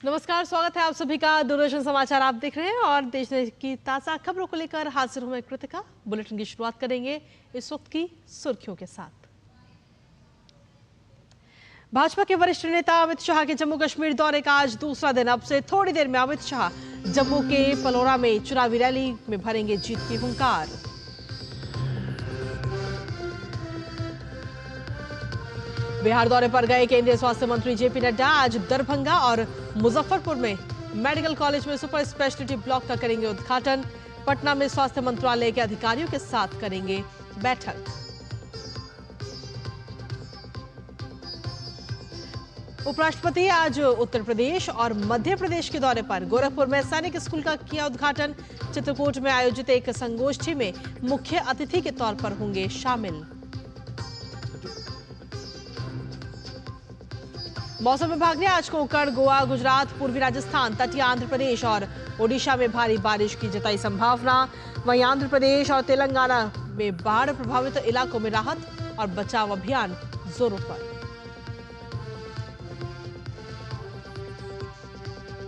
नमस्कार, स्वागत है आप सभी का दूरदर्शन समाचार आप देख रहे हैं और देश की ताजा खबरों को लेकर हाजिर हूं मैं कृतिका। बुलेटिन की शुरुआत करेंगे इस वक्त की सुर्खियों के साथ। भाजपा के वरिष्ठ नेता अमित शाह के जम्मू कश्मीर दौरे का आज दूसरा दिन। अब से थोड़ी देर में अमित शाह जम्मू के पलोरा में चुनावी रैली में भरेंगे जीत की हुंकार। बिहार दौरे पर गए केंद्रीय स्वास्थ्य मंत्री जेपी नड्डा आज दरभंगा और मुजफ्फरपुर में मेडिकल कॉलेज में सुपर स्पेशलिटी ब्लॉक का करेंगे उद्घाटन। पटना में स्वास्थ्य मंत्रालय के अधिकारियों के साथ करेंगे बैठक। उपराष्ट्रपति आज उत्तर प्रदेश और मध्य प्रदेश के दौरे पर। गोरखपुर में सैनिक स्कूल का किया उद्घाटन। चित्रकूट में आयोजित एक संगोष्ठी में मुख्य अतिथि के तौर पर होंगे शामिल। मौसम विभाग ने आज कोंकण, गोवा, गुजरात, पूर्वी राजस्थान, तटीय आंध्र प्रदेश और ओडिशा में भारी बारिश की जताई संभावना। वहीं आंध्र प्रदेश और तेलंगाना में बाढ़ प्रभावित इलाकों में राहत और बचाव अभियान जोरों पर।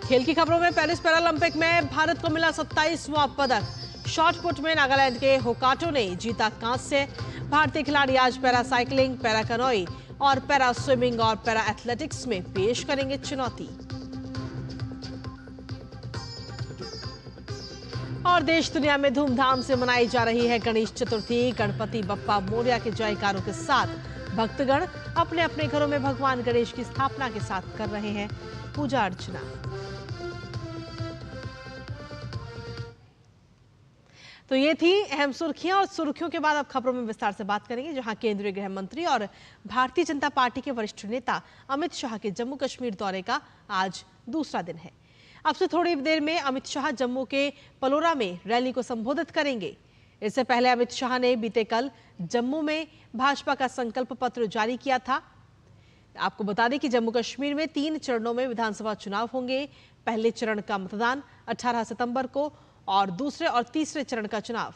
खेल की खबरों में पेरिस पैरालंपिक में भारत को मिला 27वां पदक। शॉटपुट में नागालैंड के होकाटो ने जीता कांस्य। भारतीय खिलाड़ी आज पैरा साइकिलिंग, पैरा कैनोई और पैरा स्विमिंग और पैरा एथलेटिक्स में पेश करेंगे चुनौती। और देश दुनिया में धूमधाम से मनाई जा रही है गणेश चतुर्थी। गणपति बप्पा मोरया के जयकारों के साथ भक्तगण अपने अपने घरों में भगवान गणेश की स्थापना के साथ कर रहे हैं पूजा अर्चना। तो ये थी अहम सुर्खियां और सुर्खियों के बाद अब खबरों में विस्तार से बात करेंगे, जहां केंद्रीय गृह मंत्री और भारतीय जनता पार्टी के वरिष्ठ नेता अमित शाह के जम्मू कश्मीर दौरे का आज दूसरा दिन है। अब से थोड़ी देर में अमित शाह जम्मू के पलोरा में रैली को संबोधित करेंगे। इससे पहले अमित शाह ने बीते कल जम्मू में भाजपा का संकल्प पत्र जारी किया था। आपको बता दें कि जम्मू कश्मीर में 3 चरणों में विधानसभा चुनाव होंगे। पहले चरण का मतदान 18 सितंबर को और दूसरे और तीसरे चरण का चुनाव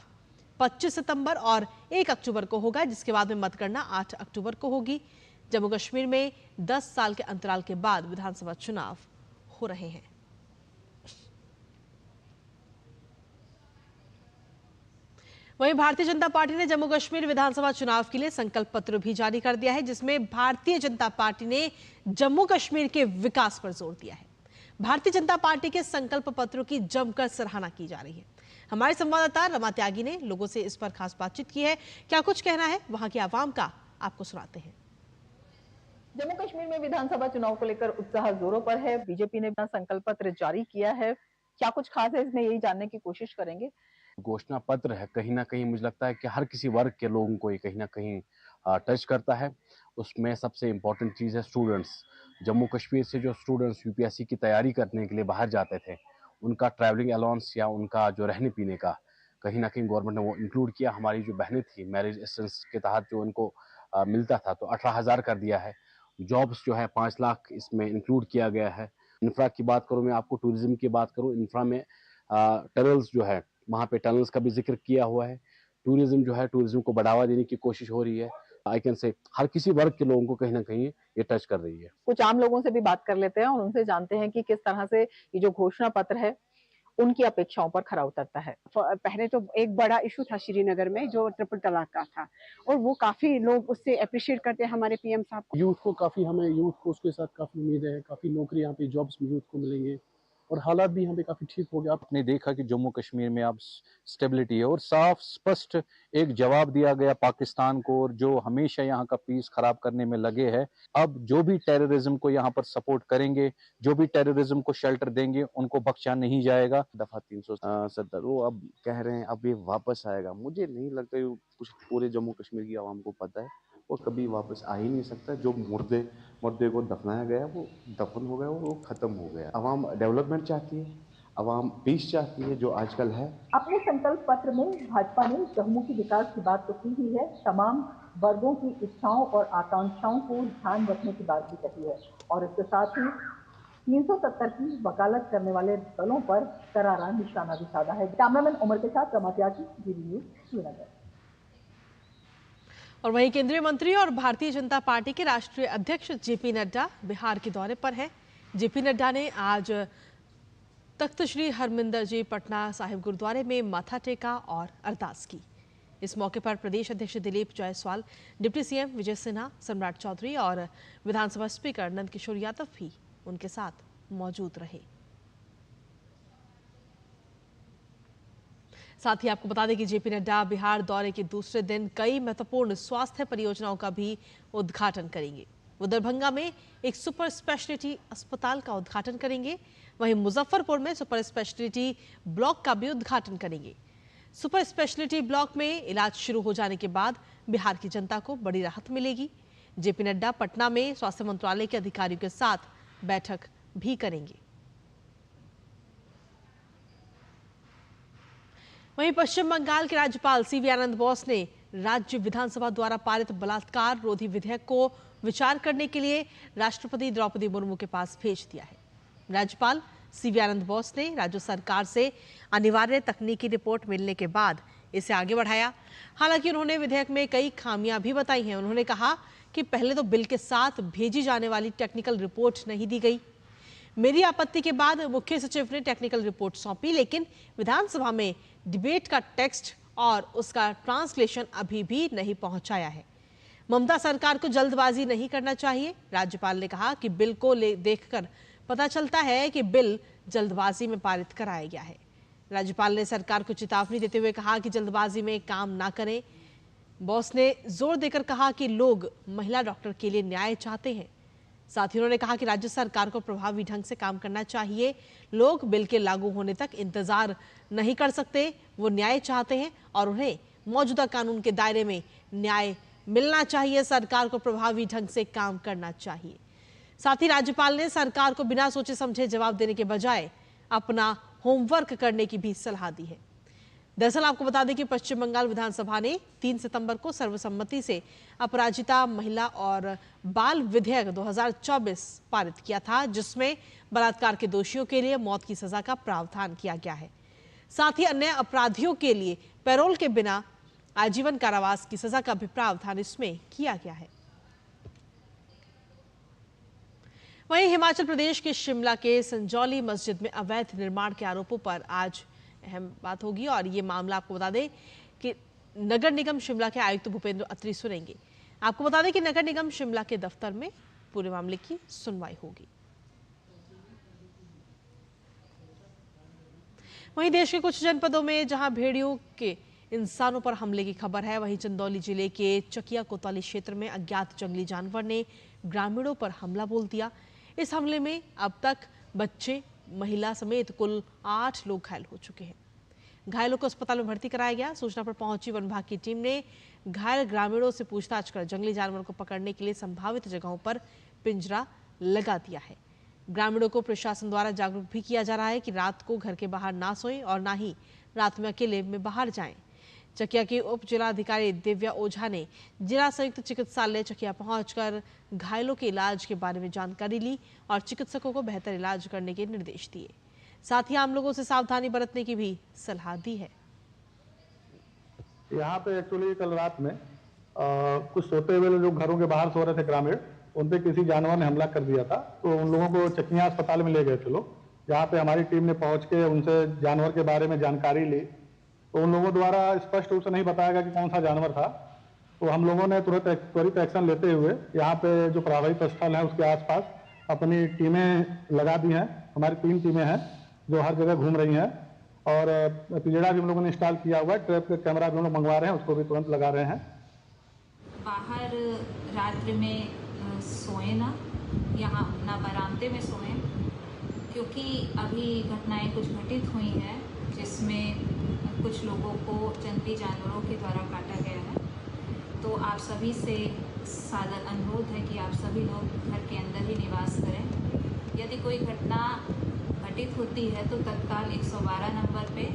25 सितंबर और 1 अक्टूबर को होगा, जिसके बाद में मतगणना 8 अक्टूबर को होगी। जम्मू कश्मीर में 10 साल के अंतराल के बाद विधानसभा चुनाव हो रहे हैं। वहीं भारतीय जनता पार्टी ने जम्मू कश्मीर विधानसभा चुनाव के लिए संकल्प पत्र भी जारी कर दिया है, जिसमें भारतीय जनता पार्टी ने जम्मू कश्मीर के विकास पर जोर दिया है। भारतीय जनता पार्टी के संकल्प पत्रों की जमकर सराहना की जा रही है। हमारे संवाददाता रमा त्यागी ने लोगों से इस पर खास बातचीत की है। क्या कुछ कहना है वहां की आवाम का, आपको सुनाते हैं। जम्मू कश्मीर में विधानसभा चुनाव को लेकर उत्साह जोरों पर है। बीजेपी ने अपना संकल्प पत्र जारी किया है। क्या कुछ खास है इसमें, यही जानने की कोशिश करेंगे। घोषणा पत्र है, कहीं ना कहीं मुझे लगता है कि हर किसी वर्ग के लोगों को ये कहीं ना कहीं टच करता है। उसमें सबसे इम्पोर्टेंट चीज़ है स्टूडेंट्स। जम्मू कश्मीर से जो स्टूडेंट्स यूपीएससी की तैयारी करने के लिए बाहर जाते थे, उनका ट्रैवलिंग अलाउंस या उनका जो रहने पीने का कहीं ना कहीं गवर्नमेंट ने वो इंक्लूड किया। हमारी जो बहनें थी मैरिज असिस्टेंस के तहत जो उनको मिलता था, तो 18,000 कर दिया है। जॉब्स जो है 5 लाख इसमें इंक्लूड किया गया है। इंफ्रा की बात करूँ मैं, आपको टूरिज्म की बात करूँ, इंफ्रा में टनल्स जो है, वहाँ पे टनल्स का भी जिक्र किया हुआ है। टूरिज्म जो है, टूरिज्म को बढ़ावा देने की कोशिश हो रही है। आई कैन से हर किसी वर्ग के लोगों को कहीं ना कहीं ये टच कर रही है। कुछ आम लोगों से भी बात कर लेते हैं और उनसे जानते हैं कि किस तरह से ये जो घोषणा पत्र है उनकी अपेक्षाओं पर खरा उतरता है। पहले तो एक बड़ा इशू था श्रीनगर में जो ट्रिपल तलाक का था, और वो काफी लोग उससे अप्रिशिएट करते हैं हमारे पीएम साहब को। यूथ को काफी, हमें यूथ को उसके साथ काफी उम्मीद है, काफी नौकरी यहाँ पे जॉब्स भी यूथ को मिलेंगे और हालात भी यहाँ पे काफी ठीक हो गया। आपने देखा कि जम्मू कश्मीर में अब स्टेबिलिटी है और साफ स्पष्ट एक जवाब दिया गया पाकिस्तान को, और जो हमेशा यहाँ का पीस खराब करने में लगे हैं, अब जो भी टेररिज्म को यहाँ पर सपोर्ट करेंगे, जो भी टेररिज्म को शेल्टर देंगे, उनको बख्शा नहीं जाएगा। दफा 370 वो अब कह रहे हैं अब ये वापस आएगा। मुझे नहीं लगता ये कुछ पूरे जम्मू कश्मीर की आवाम को पता है वो कभी वापस आ ही नहीं सकता। जो मुर्दे को दफनाया गया वो दफन हो गया, वो खत्म हो गया। आवाम डेवलपमेंट चाहती है, आवाम पीस चाहती है जो आजकल है। अपने संकल्प पत्र में भाजपा ने जम्मू की विकास की बात तो की ही है, तमाम वर्गों की इच्छाओं और आकांक्षाओं को ध्यान रखने की बात भी कही है और इसके साथ ही 370 की वकालत करने वाले दलों पर करारा निशाना भी साधा है। कैमरामैन उमर के साथ रमा त्यागी, डीडी न्यूज, श्रीनगर। और वहीं केंद्रीय मंत्री और भारतीय जनता पार्टी के राष्ट्रीय अध्यक्ष जेपी नड्डा बिहार के दौरे पर हैं। जेपी नड्डा ने आज तख्त श्री हरमिंदर जी पटना साहिब गुरुद्वारे में माथा टेका और अरदास की। इस मौके पर प्रदेश अध्यक्ष दिलीप जायसवाल, डिप्टी सीएम विजय सिन्हा, सम्राट चौधरी और विधानसभा स्पीकर नंद किशोर यादव भी उनके साथ मौजूद रहे। साथ ही आपको बता दें कि जेपी नड्डा बिहार दौरे के दूसरे दिन कई महत्वपूर्ण स्वास्थ्य परियोजनाओं का भी उद्घाटन करेंगे। वो दरभंगा में एक सुपर स्पेशलिटी अस्पताल का उद्घाटन करेंगे, वहीं मुजफ्फरपुर में सुपर स्पेशलिटी ब्लॉक का भी उद्घाटन करेंगे। सुपर स्पेशलिटी ब्लॉक में इलाज शुरू हो जाने के बाद बिहार की जनता को बड़ी राहत मिलेगी। जेपी नड्डा पटना में स्वास्थ्य मंत्रालय के अधिकारियों के साथ बैठक भी करेंगे। वहीं पश्चिम बंगाल के राज्यपाल सीवी आनंद बोस ने राज्य विधानसभा द्वारा पारित बलात्कार रोधी विधेयक को विचार करने के लिए राष्ट्रपति द्रौपदी मुर्मू के पास भेज दिया है। राज्यपाल सीवी आनंद बोस ने राज्य सरकार से अनिवार्य तकनीकी रिपोर्ट मिलने के बाद इसे आगे बढ़ाया। हालांकि उन्होंने विधेयक में कई खामियां भी बताई हैं। उन्होंने कहा कि पहले तो बिल के साथ भेजी जाने वाली टेक्निकल रिपोर्ट नहीं दी गई। मेरी आपत्ति के बाद मुख्य सचिव ने टेक्निकल रिपोर्ट सौंपी, लेकिन विधानसभा में डिबेट का टेक्स्ट और उसका ट्रांसलेशन अभी भी नहीं पहुंचाया है। ममता सरकार को जल्दबाजी नहीं करना चाहिए। राज्यपाल ने कहा कि बिल को देखकर पता चलता है कि बिल जल्दबाजी में पारित कराया गया है। राज्यपाल ने सरकार को चेतावनी देते हुए कहा कि जल्दबाजी में काम ना करें। बॉस ने जोर देकर कहा कि लोग महिला डॉक्टर के लिए न्याय चाहते हैं। साथ ही उन्होंने कहा कि राज्य सरकार को प्रभावी ढंग से काम करना चाहिए। लोग बिल के लागू होने तक इंतजार नहीं कर सकते, वो न्याय चाहते हैं और उन्हें मौजूदा कानून के दायरे में न्याय मिलना चाहिए। सरकार को प्रभावी ढंग से काम करना चाहिए। साथ ही राज्यपाल ने सरकार को बिना सोचे समझे जवाब देने के बजाय अपना होमवर्क करने की भी सलाह दी है। दरअसल आपको बता दें कि पश्चिम बंगाल विधानसभा ने 3 सितंबर को सर्वसम्मति से अपराजिता महिला और बाल विधेयक 2024 पारित किया था, जिसमें बलात्कार के दोषियों के लिए मौत की सजा का प्रावधान किया गया है। साथ ही अन्य अपराधियों के लिए पैरोल के बिना आजीवन कारावास की सजा का भी प्रावधान इसमें किया गया है। वहीं हिमाचल प्रदेश के शिमला के संजौली मस्जिद में अवैध निर्माण के आरोपों पर आज अहम बात होगी और ये मामला आपको बता दें कि नगर निगम शिमला के आयुक्त भूपेंद्र अत्री सुनेंगे। आपको बता दें कि नगर निगम शिमला के दफ्तर में पूरे मामले की सुनवाई होगी। वहीं देश के कुछ जनपदों में जहां भेड़ियों के इंसानों पर हमले की खबर है, वहीं चंदौली जिले के चकिया कोतवाली क्षेत्र में अज्ञात जंगली जानवर ने ग्रामीणों पर हमला बोल दिया। इस हमले में अब तक बच्चे, महिला समेत कुल 8 लोग घायल हो चुके हैं। घायलों को अस्पताल में भर्ती कराया गया। सूचना पर पहुंची वन विभाग की टीम ने घायल ग्रामीणों से पूछताछ कर जंगली जानवरों को पकड़ने के लिए संभावित जगहों पर पिंजरा लगा दिया है। ग्रामीणों को प्रशासन द्वारा जागरूक भी किया जा रहा है कि रात को घर के बाहर ना सोएं और ना ही रात में अकेले में बाहर जाएं। चकिया के उप जिलाधिकारी दिव्या ओझा ने जिला संयुक्त चिकित्सालय चकिया पहुंचकर घायलों के इलाज के बारे में जानकारी ली और चिकित्सकों को बेहतर इलाज करने के निर्देश दिए। साथ ही आम लोगों से सावधानी बरतने की भी सलाह दी है। यहाँ पे एक्चुअली कल रात में कुछ सोते हुए जो घरों के बाहर सो रहे थे ग्रामीण, उन पे किसी जानवर ने हमला कर दिया था। तो उन लोगों को चकिया अस्पताल में ले गए थे लोग, जहाँ पे हमारी टीम ने पहुंच के उनसे जानवर के बारे में जानकारी ली। तो उन लोगों द्वारा स्पष्ट रूप से नहीं बताया गया कि कौन सा जानवर था। तो हम लोगों ने तुरंत त्वरित एक्शन लेते हुए यहाँ पे जो प्रभावित स्थल है उसके आसपास अपनी टीमें लगा दी हैं। हमारी 3 टीमें हैं जो हर जगह घूम रही हैं और पिंजड़ा भी हम लोगों ने इंस्टॉल किया हुआ है। ट्रैप कैमरा भी हम लोग मंगवा रहे हैं, उसको भी तुरंत लगा रहे हैं। बाहर रात्रि में सोए ना, यहाँ ना बरामदे में सोए, क्योंकि अभी घटनाएं कुछ घटित हुई हैं जिसमें कुछ लोगों को जंगली जानवरों के द्वारा काटा गया है। तो आप सभी से सादर अनुरोध है कि आप सभी लोग घर के अंदर ही निवास करें। यदि कोई घटना घटित होती है तो तत्काल 112 नंबर पे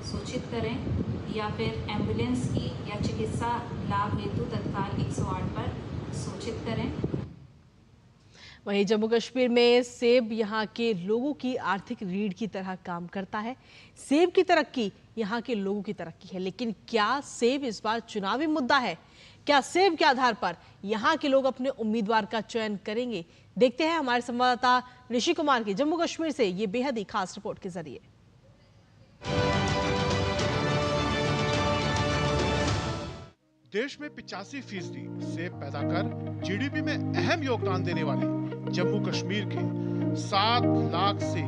सूचित करें या फिर एम्बुलेंस की या चिकित्सा लाभ हेतु तत्काल 108 पर सूचित करें। वहीं जम्मू कश्मीर में सेब यहाँ के लोगों की आर्थिक रीढ़ की तरह काम करता है। सेब की तरक्की यहाँ के लोगों की तरक्की है, लेकिन क्या सेब इस बार चुनावी मुद्दा है? क्या सेब के आधार पर यहाँ के लोग अपने उम्मीदवार का चयन करेंगे? देखते हैं हमारे संवाददाता ऋषि कुमार की जम्मू कश्मीर से ये बेहद ही खास रिपोर्ट के जरिए। देश में 85% सेब पैदा कर जीडीपी में अहम योगदान देने वाले जम्मू कश्मीर के 7 लाख से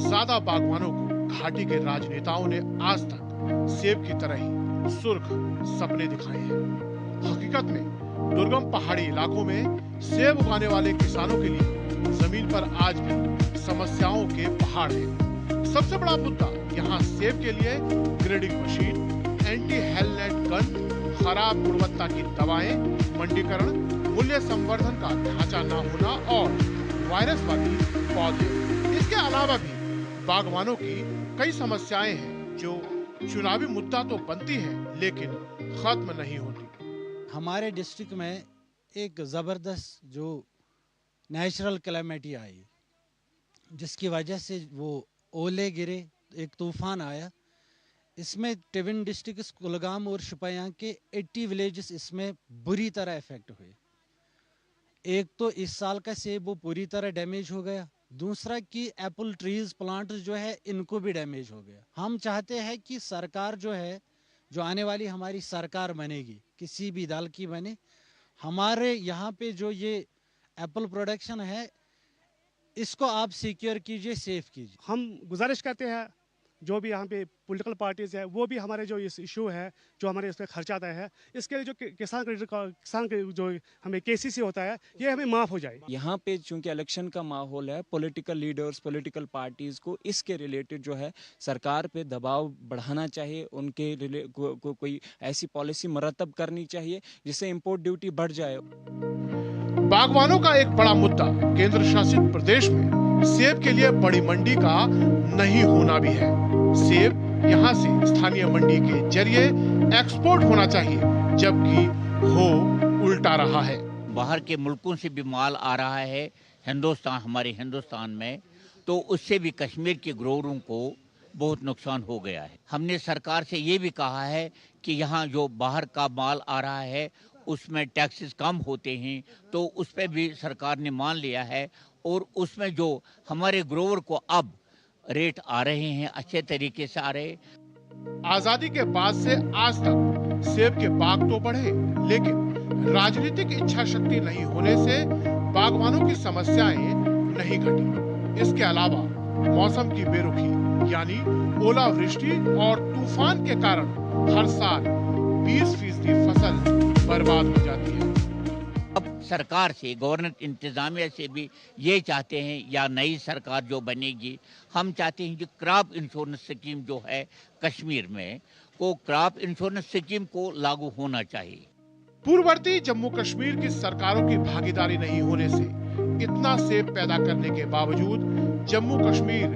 ज्यादा बागवानों को घाटी के राजनेताओं ने आज तक सेब की तरह ही सुर्ख सपने दिखाए हैं। हकीकत में दुर्गम पहाड़ी इलाकों में सेब उगाने वाले किसानों के लिए जमीन पर आज भी समस्याओं के पहाड़ हैं। सबसे बड़ा मुद्दा यहाँ सेब के लिए grading machine, anti hail net gun, खराब गुणवत्ता की दवाएं, मंडीकरण, मूल्य संवर्धन का ढांचा न होना और वायरस वाली पौधे। इसके अलावा भी बागवानों की कई समस्याएं हैं जो चुनावी मुद्दा तो बनती है लेकिन खत्म नहीं होती। हमारे डिस्ट्रिक्ट में एक ज़बरदस्त जो नेचुरल कैलेमिटी आई, जिसकी वजह से वो ओले गिरे, एक तूफान आया। इसमें टिविन डिस्ट्रिक्ट, कुलगाम और शुपियां के 80 विलेजेस इसमें बुरी तरह इफेक्ट हुए। एक तो इस साल का सेब वो पूरी तरह डैमेज हो गया, दूसरा कि एप्पल ट्रीज प्लांट जो है इनको भी डैमेज हो गया। हम चाहते हैं कि सरकार जो है, जो आने वाली हमारी सरकार बनेगी, किसी भी दल की बने, हमारे यहाँ पे जो ये एप्पल प्रोडक्शन है इसको आप सिक्योर कीजिए, सेफ कीजिए। हम गुजारिश करते हैं जो भी यहाँ पे पॉलिटिकल पार्टीज है वो भी हमारे जो इस इशू है, जो हमारे इस पर खर्चा आता है, इसके लिए जो किसान के जो हमें केसीसी होता है ये हमें माफ़ हो जाए। यहाँ पे चूंकि इलेक्शन का माहौल है, पॉलिटिकल लीडर्स, पॉलिटिकल पार्टीज को इसके रिलेटेड जो है सरकार पे दबाव बढ़ाना चाहिए, उनके कोई ऐसी पॉलिसी मरतब करनी चाहिए जिससे इंपोर्ट ड्यूटी बढ़ जाए। बागवानों का एक बड़ा मुद्दा केंद्र शासित प्रदेश में सेब के लिए बड़ी मंडी का नहीं होना भी है। सेब यहाँ से स्थानीय मंडी के जरिए एक्सपोर्ट होना चाहिए, जबकि हो उल्टा रहा है। बाहर के मुल्कों से भी माल आ रहा है हिंदुस्तान, हमारे हिंदुस्तान में, तो उससे भी कश्मीर के ग्रोवरों को बहुत नुकसान हो गया है। हमने सरकार से ये भी कहा है कि यहाँ जो बाहर का माल आ रहा है उसमें टैक्सेस कम होते हैं, तो उस पर भी सरकार ने मान लिया है और उसमें जो हमारे ग्रोवर को अब रेट आ रहे हैं अच्छे तरीके से आ रहे। आजादी के बाद से आज तक सेब के बाग तो बढ़े, लेकिन राजनीतिक इच्छा शक्ति नहीं होने से बागवानों की समस्याएं नहीं घटी। इसके अलावा मौसम की बेरुखी यानी ओलावृष्टि और तूफान के कारण हर साल 20% फसल बर्बाद हो जाती है। अब सरकार से, गवर्नर इंतजामिया से भी ये चाहते हैं, या नई सरकार जो बनेगी, हम चाहते हैं कि क्रॉप इंश्योरेंस स्कीम जो है कश्मीर में, को क्रॉप इंश्योरेंस स्कीम को लागू होना चाहिए। पूर्ववर्ती जम्मू कश्मीर की सरकारों की भागीदारी नहीं होने से इतना सेब पैदा करने के बावजूद जम्मू कश्मीर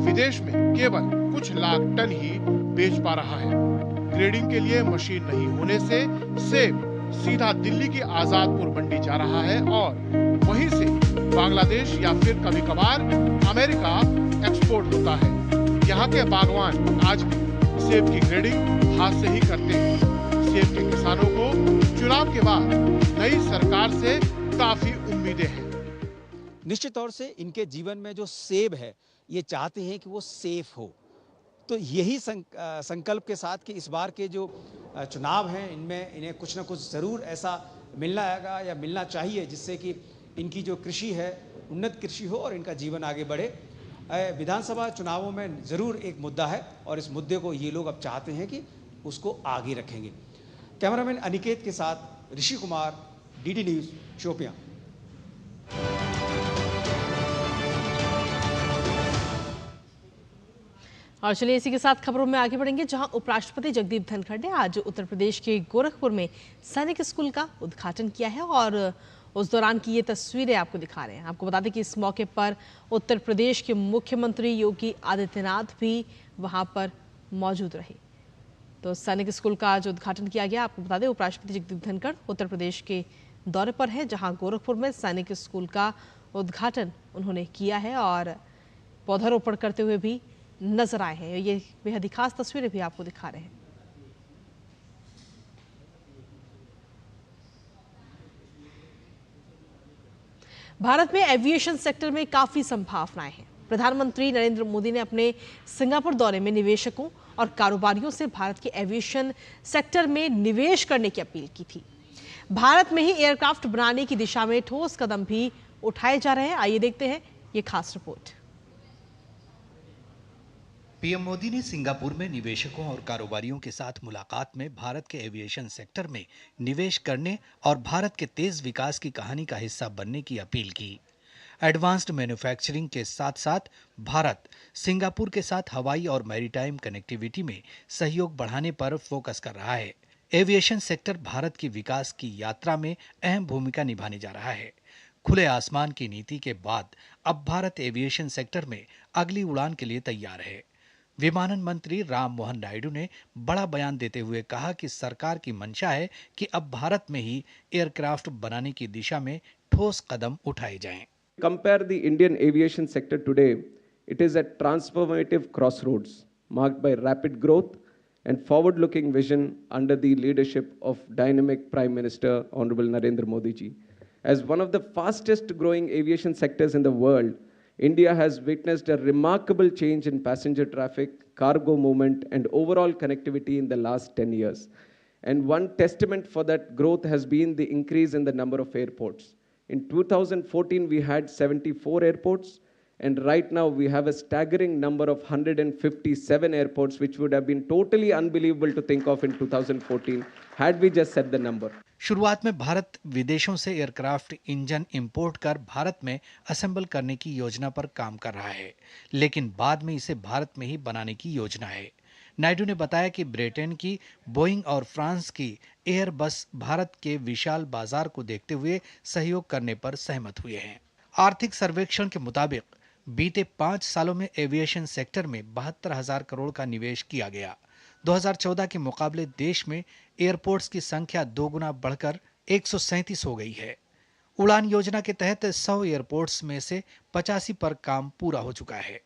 विदेश में केवल कुछ लाख टन ही बेच पा रहा है। ग्रेडिंग के लिए मशीन नहीं होने से सेब सीधा दिल्ली की आजादपुर मंडी जा रहा है और वहीं से बांग्लादेश या फिर कभी कभार अमेरिका एक्सपोर्ट होता है। यहाँ के बागवान आज भी सेब की ग्रेडिंग हाथ से ही करते हैं। सेब के किसानों को चुनाव के बाद नई सरकार से काफी उम्मीदें हैं। निश्चित तौर से इनके जीवन में जो सेब है ये चाहते हैं कि वो सेफ हो, तो यही संकल्प के साथ कि इस बार के जो चुनाव हैं इनमें इन्हें कुछ ना कुछ ज़रूर ऐसा मिलना आएगा या मिलना चाहिए जिससे कि इनकी जो कृषि है उन्नत कृषि हो और इनका जीवन आगे बढ़े। विधानसभा चुनावों में ज़रूर एक मुद्दा है और इस मुद्दे को ये लोग अब चाहते हैं कि उसको आगे रखेंगे। कैमरामैन अनिकेत के साथ ऋषि कुमार, डीडी न्यूज़, शोपियां। और चलिए इसी के साथ खबरों में आगे बढ़ेंगे, जहां उपराष्ट्रपति जगदीप धनखड़ ने आज उत्तर प्रदेश के गोरखपुर में सैनिक स्कूल का उद्घाटन किया है और उस दौरान की ये तस्वीरें आपको दिखा रहे हैं। आपको बता दें कि इस मौके पर उत्तर प्रदेश के मुख्यमंत्री योगी आदित्यनाथ भी वहां पर मौजूद रहे। तो सैनिक स्कूल का जो उद्घाटन किया गया, आपको बता दें उपराष्ट्रपति जगदीप धनखड़ उत्तर प्रदेश के दौरे पर है, जहाँ गोरखपुर में सैनिक स्कूल का उद्घाटन उन्होंने किया है और पौधारोपण करते हुए भी नजर आए हैं। ये बेहद ही खास तस्वीरें भी आपको दिखा रहे हैं। भारत में एविएशन सेक्टर में काफी संभावनाएं हैं। प्रधानमंत्री नरेंद्र मोदी ने अपने सिंगापुर दौरे में निवेशकों और कारोबारियों से भारत के एविएशन सेक्टर में निवेश करने की अपील की थी। भारत में ही एयरक्राफ्ट बनाने की दिशा में ठोस कदम भी उठाए जा रहे हैं। आइए देखते हैं ये खास रिपोर्ट। पीएम मोदी ने सिंगापुर में निवेशकों और कारोबारियों के साथ मुलाकात में भारत के एविएशन सेक्टर में निवेश करने और भारत के तेज विकास की कहानी का हिस्सा बनने की अपील की। एडवांस्ड मैन्युफैक्चरिंग के साथ साथ भारत सिंगापुर के साथ हवाई और मैरीटाइम कनेक्टिविटी में सहयोग बढ़ाने पर फोकस कर रहा है। एविएशन सेक्टर भारत की विकास की यात्रा में अहम भूमिका निभाने जा रहा है। खुले आसमान की नीति के बाद अब भारत एविएशन सेक्टर में अगली उड़ान के लिए तैयार है। विमानन मंत्री राम मोहन नायडू ने बड़ा बयान देते हुए कहा कि सरकार की मंशा है कि अब भारत में ही एयरक्राफ्ट बनाने की दिशा में ठोस कदम उठाए जाएं। Compare the Indian aviation sector today, it is at transformative crossroads marked by rapid growth and forward-looking vision under the leadership of dynamic Prime Minister Honorable Narendra Modi ji. As one of the fastest growing aviation sectors in the world, India has witnessed a remarkable change in passenger traffic, cargo movement and overall connectivity in the last 10 years. And one testament for that growth has been the increase in the number of airports. In 2014, we had 74 airports, and right now we have a staggering number of 157 airports, which would have been totally unbelievable to think of in 2014 had we just set the number. शुरुआत में भारत विदेशों से aircraft engine import कर भारत में assemble करने की योजना पर काम कर रहा है, लेकिन बाद में इसे भारत में ही बनाने की योजना है। नायडू ने बताया कि ब्रिटेन की बोइंग और फ्रांस की एयरबस भारत के विशाल बाजार को देखते हुए सहयोग करने पर सहमत हुए हैं। आर्थिक सर्वेक्षण के मुताबिक बीते 5 सालों में एविएशन सेक्टर में 72,000 करोड़ का निवेश किया गया। 2014 के मुकाबले देश में एयरपोर्ट्स की संख्या 2 गुना बढ़कर 137 हो गई है। उड़ान योजना के तहत 100 एयरपोर्ट्स में से 85 पर काम पूरा हो चुका है।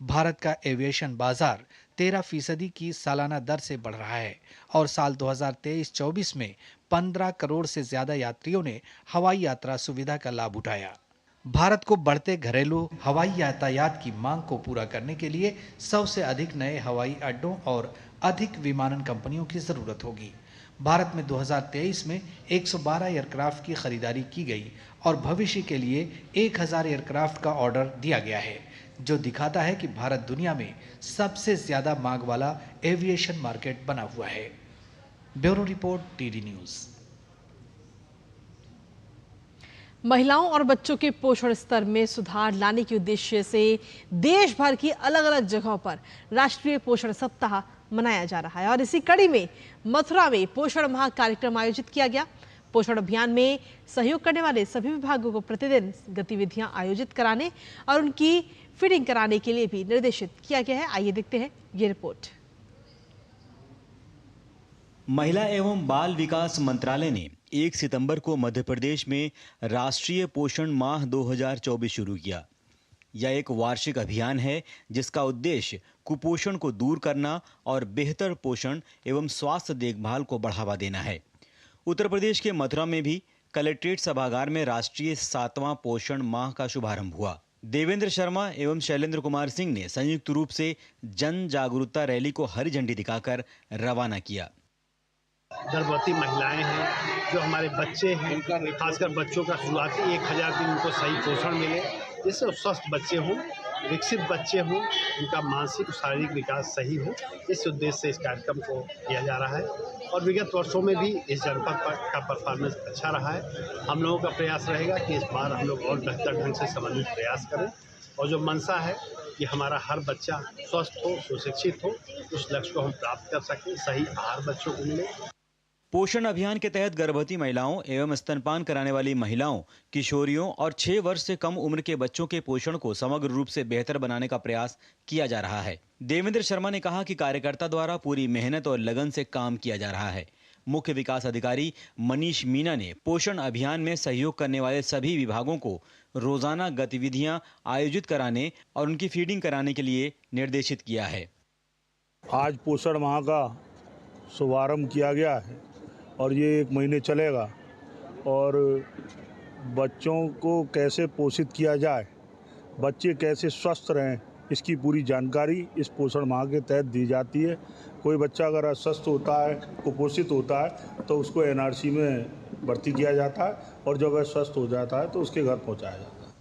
भारत का एविएशन बाजार 13% की सालाना दर से बढ़ रहा है और साल 2023-24 में 15 करोड़ से ज्यादा यात्रियों ने हवाई यात्रा सुविधा का लाभ उठाया। भारत को बढ़ते घरेलू हवाई यातायात की मांग को पूरा करने के लिए 100 से अधिक नए हवाई अड्डों और अधिक विमानन कंपनियों की जरूरत होगी। भारत में 2023 में 112 एयरक्राफ्ट की खरीदारी की गई और भविष्य के लिए 1000 एयरक्राफ्ट का ऑर्डर दिया गया है, जो दिखाता है कि भारत दुनिया में सबसे ज्यादा मांग वाला एविएशन मार्केट बना हुआ है। Bureau report, TD news. महिलाओं और बच्चों के पोषण स्तर में सुधार लाने के उद्देश्य से देश भर की अलग अलग जगहों पर राष्ट्रीय पोषण सप्ताह मनाया जा रहा है और इसी कड़ी में मथुरा में पोषण माह कार्यक्रम आयोजित किया गया। पोषण अभियान में सहयोग करने वाले सभी विभागों को प्रतिदिन गतिविधियां आयोजित कराने और उनकी फीडिंग कराने के लिए भी निर्देशित किया गया है। आइए देखते हैं ये रिपोर्ट। महिला एवं बाल विकास मंत्रालय ने 1 सितंबर को मध्य प्रदेश में राष्ट्रीय पोषण माह 2024 शुरू किया। यह एक वार्षिक अभियान है जिसका उद्देश्य कुपोषण को दूर करना और बेहतर पोषण एवं स्वास्थ्य देखभाल को बढ़ावा देना है। उत्तर प्रदेश के मथुरा में भी कलेक्ट्रेट सभागार में राष्ट्रीय 7वां पोषण माह का शुभारंभ हुआ। देवेंद्र शर्मा एवं शैलेंद्र कुमार सिंह ने संयुक्त रूप से जन जागरूकता रैली को हरी झंडी दिखाकर रवाना किया। गर्भवती महिलाएं हैं, जो हमारे बच्चे हैं, खासकर बच्चों का शुरुआती 1000 दिन उनको सही पोषण मिले, जिससे स्वस्थ बच्चे हों, विकसित बच्चे हों, उनका मानसिक और शारीरिक विकास सही हो। इस उद्देश्य से इस कार्यक्रम को किया जा रहा है और विगत वर्षों में भी इस जनपद का परफॉर्मेंस अच्छा रहा है। हम लोगों का प्रयास रहेगा कि इस बार हम लोग और बेहतर ढंग से समन्वित प्रयास करें और जो मंशा है कि हमारा हर बच्चा स्वस्थ हो, सुशिक्षित हो, उस लक्ष्य को हम प्राप्त कर सकें, सही आहार बच्चों को मिले। पोषण अभियान के तहत गर्भवती महिलाओं एवं स्तनपान कराने वाली महिलाओं, किशोरियों और 6 वर्ष से कम उम्र के बच्चों के पोषण को समग्र रूप से बेहतर बनाने का प्रयास किया जा रहा है। देवेंद्र शर्मा ने कहा कि कार्यकर्ता द्वारा पूरी मेहनत और लगन से काम किया जा रहा है। मुख्य विकास अधिकारी मनीष मीना ने पोषण अभियान में सहयोग करने वाले सभी विभागों को रोजाना गतिविधियां आयोजित कराने और उनकी फीडिंग कराने के लिए निर्देशित किया है। आज पोषण माह का शुभारंभ किया गया है और ये 1 महीने चलेगा और बच्चों को कैसे पोषित किया जाए, बच्चे कैसे स्वस्थ रहें, इसकी पूरी जानकारी इस पोषण माह के तहत दी जाती है। कोई बच्चा अगर अस्वस्थ होता है, कुपोषित होता है, तो उसको एनआरसी में भर्ती किया जाता है और जब वह स्वस्थ हो जाता है तो उसके घर पहुंचाया जाता है।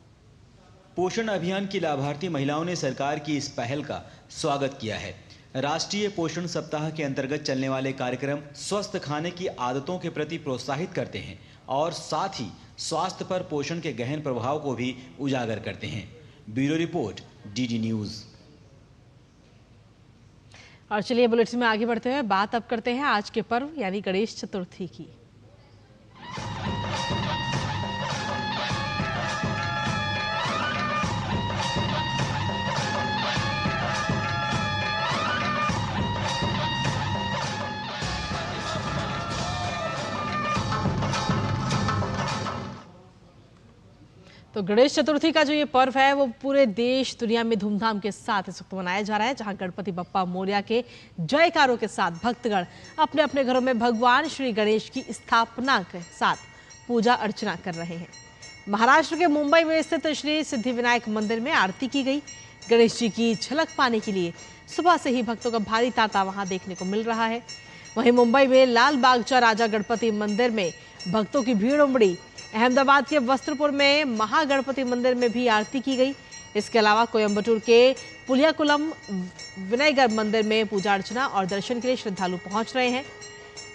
पोषण अभियान की लाभार्थी महिलाओं ने सरकार की इस पहल का स्वागत किया है। राष्ट्रीय पोषण सप्ताह के अंतर्गत चलने वाले कार्यक्रम स्वस्थ खाने की आदतों के प्रति प्रोत्साहित करते हैं और साथ ही स्वास्थ्य पर पोषण के गहन प्रभाव को भी उजागर करते हैं। Bureau report, DD news. और चलिए बुलेटिन में आगे बढ़ते हुए बात अब करते हैं आज के पर्व यानी गणेश चतुर्थी की। तो गणेश चतुर्थी का जो ये पर्व है वो पूरे देश दुनिया में धूमधाम के साथ इस वक्त मनाया जा रहा है, जहां गणपति बप्पा मोरया के जयकारों के साथ भक्तगण अपने अपने घरों में भगवान श्री गणेश की स्थापना के साथ पूजा अर्चना कर रहे हैं। महाराष्ट्र के मुंबई में स्थित श्री सिद्धिविनायक मंदिर में आरती की गई। गणेश जी की झलक पाने के लिए सुबह से ही भक्तों का भारी तांता वहां देखने को मिल रहा है। वहीं मुंबई में लाल बागचा राजा गणपति मंदिर में भक्तों की भीड़ उमड़ी। अहमदाबाद के वस्त्रपुर में महागणपति मंदिर में भी आरती की गई। इसके अलावा कोयम्बटूर के पुलियाकुलम विनयगर मंदिर में पूजा अर्चना और दर्शन के लिए श्रद्धालु पहुंच रहे हैं।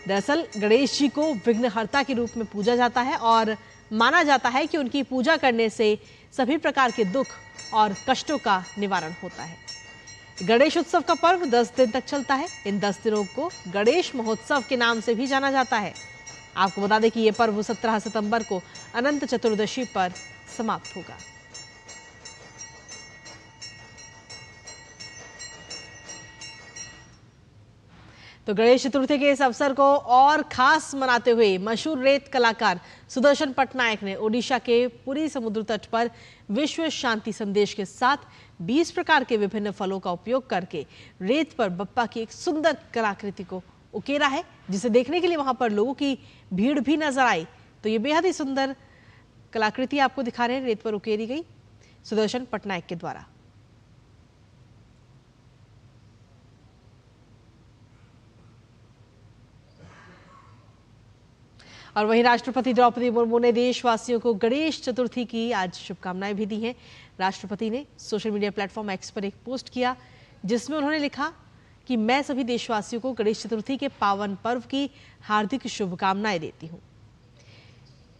दरअसल गणेश जी को विघ्नहर्ता के रूप में पूजा जाता है और माना जाता है कि उनकी पूजा करने से सभी प्रकार के दुख और कष्टों का निवारण होता है। गणेश उत्सव का पर्व 10 दिन तक चलता है। इन 10 दिनों को गणेश महोत्सव के नाम से भी जाना जाता है। आपको बता दें कि यह पर्व 17 सितंबर को अनंत चतुर्दशी पर समाप्त होगा। तो गणेश चतुर्थी के इस अवसर को और खास मनाते हुए मशहूर रेत कलाकार सुदर्शन पटनायक ने ओडिशा के पुरी समुद्र तट पर विश्व शांति संदेश के साथ 20 प्रकार के विभिन्न फलों का उपयोग करके रेत पर बप्पा की एक सुंदर कलाकृति को उकेरा है, जिसे देखने के लिए वहां पर लोगों की भीड़ भी नजर आई। तो ये बेहद ही सुंदर कलाकृति आपको दिखा रहे हैं, रेत पर उकेरी गई सुदर्शन पटनायक के द्वारा। और वहीं राष्ट्रपति द्रौपदी मुर्मू ने देशवासियों को गणेश चतुर्थी की आज शुभकामनाएं भी दी हैं। राष्ट्रपति ने सोशल मीडिया प्लेटफॉर्म एक्स पर एक पोस्ट किया, जिसमें उन्होंने लिखा कि मैं सभी देशवासियों को गणेश चतुर्थी के पावन पर्व की हार्दिक शुभकामनाएं देती हूं।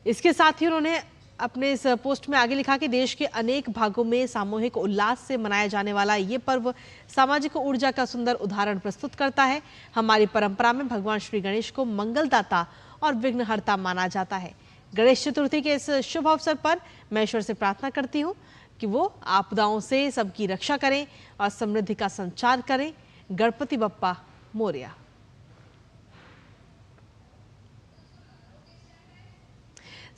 इसके साथ ही उन्होंने अपने इस पोस्ट में आगे लिखा कि देश के अनेक भागों में सामूहिक उल्लास से मनाया जाने वाला ये पर्व सामाजिक ऊर्जा का सुंदर उदाहरण प्रस्तुत करता है। हमारी परंपरा में भगवान श्री गणेश को मंगलदाता और विघ्नहर्ता माना जाता है। गणेश चतुर्थी के इस शुभ अवसर पर मैं ईश्वर से प्रार्थना करती हूँ कि वो आपदाओं से सबकी रक्षा करें और समृद्धि का संचार करें। गणपति बप्पा मोरया।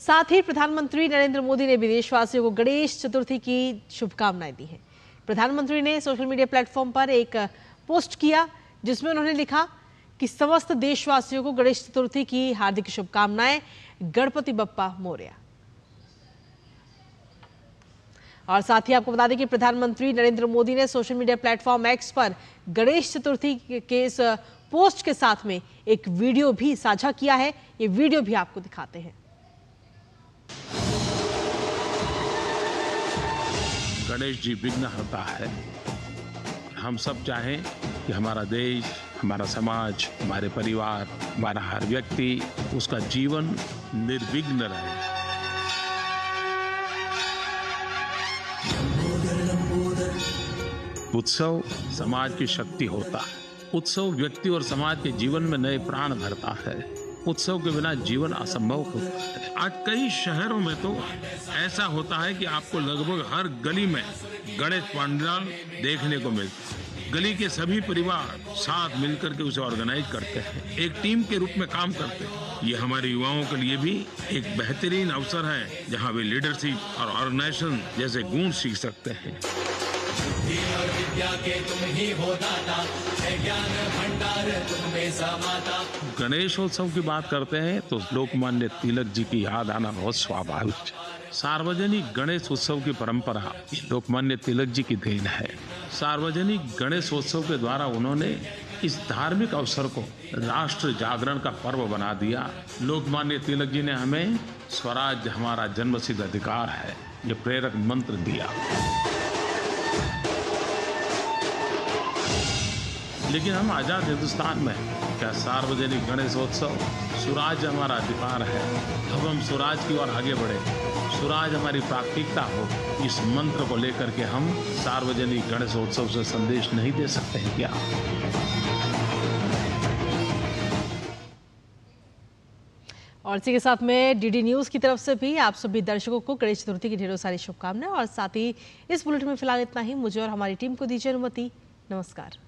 साथ ही प्रधानमंत्री नरेंद्र मोदी ने भी देशवासियों को गणेश चतुर्थी की शुभकामनाएं दी हैं। प्रधानमंत्री ने सोशल मीडिया प्लेटफॉर्म पर एक पोस्ट किया, जिसमें उन्होंने लिखा कि समस्त देशवासियों को गणेश चतुर्थी की हार्दिक शुभकामनाएं। गणपति बप्पा मोरया। और साथ ही आपको बता दें कि प्रधानमंत्री नरेंद्र मोदी ने सोशल मीडिया प्लेटफॉर्म एक्स पर गणेश चतुर्थी के इस पोस्ट के साथ में एक वीडियो भी साझा किया है। ये वीडियो भी आपको दिखाते हैं। गणेश जी विघ्नहर्ता है। हम सब चाहें कि हमारा देश, हमारा समाज, हमारे परिवार, हमारा हर व्यक्ति, उसका जीवन निर्विघ्न रहे। उत्सव समाज की शक्ति होता है। उत्सव व्यक्ति और समाज के जीवन में नए प्राण भरता है। उत्सव के बिना जीवन असंभव होता है। आज कई शहरों में तो ऐसा होता है कि आपको लगभग हर गली में गणेश पंडाल देखने को मिलता है। गली के सभी परिवार साथ मिलकर के उसे ऑर्गेनाइज करते हैं, एक टीम के रूप में काम करते हैं। ये हमारे युवाओं के लिए भी एक बेहतरीन अवसर है, जहां वे लीडरशिप और ऑर्गेनाइजेशन जैसे गुण सीख सकते हैं। बुद्धि और विद्या के तुम ही हो दाता, है ज्ञान भंडार तुम में समाता। गणेशोत्सव की बात करते हैं तो लोकमान्य तिलक जी की याद आना बहुत स्वाभाविक है। सार्वजनिक गणेश उत्सव की परंपरा लोकमान्य तिलक जी की देन है। सार्वजनिक गणेशोत्सव के द्वारा उन्होंने इस धार्मिक अवसर को राष्ट्र जागरण का पर्व बना दिया। लोकमान्य तिलक जी ने हमें स्वराज हमारा जन्मसिद्ध अधिकार है ये प्रेरक मंत्र दिया। लेकिन हम आजाद हिंदुस्तान में क्या सार्वजनिक गणेशोत्सव स्वराज हमारा अधिकार है, अब हम स्वराज की ओर आगे बढ़े, स्वराज हमारी प्राथमिकता हो, इस मंत्र को लेकर के हम सार्वजनिक गणेशोत्सव से संदेश नहीं दे सकते हैं क्या? और इसी के साथ में डीडी न्यूज़ की तरफ से भी आप सभी दर्शकों को गणेश चतुर्थी की ढेरों सारी शुभकामनाएं। और साथ ही इस बुलेटिन में फिलहाल इतना ही। मुझे और हमारी टीम को दीजिए अनुमति। नमस्कार।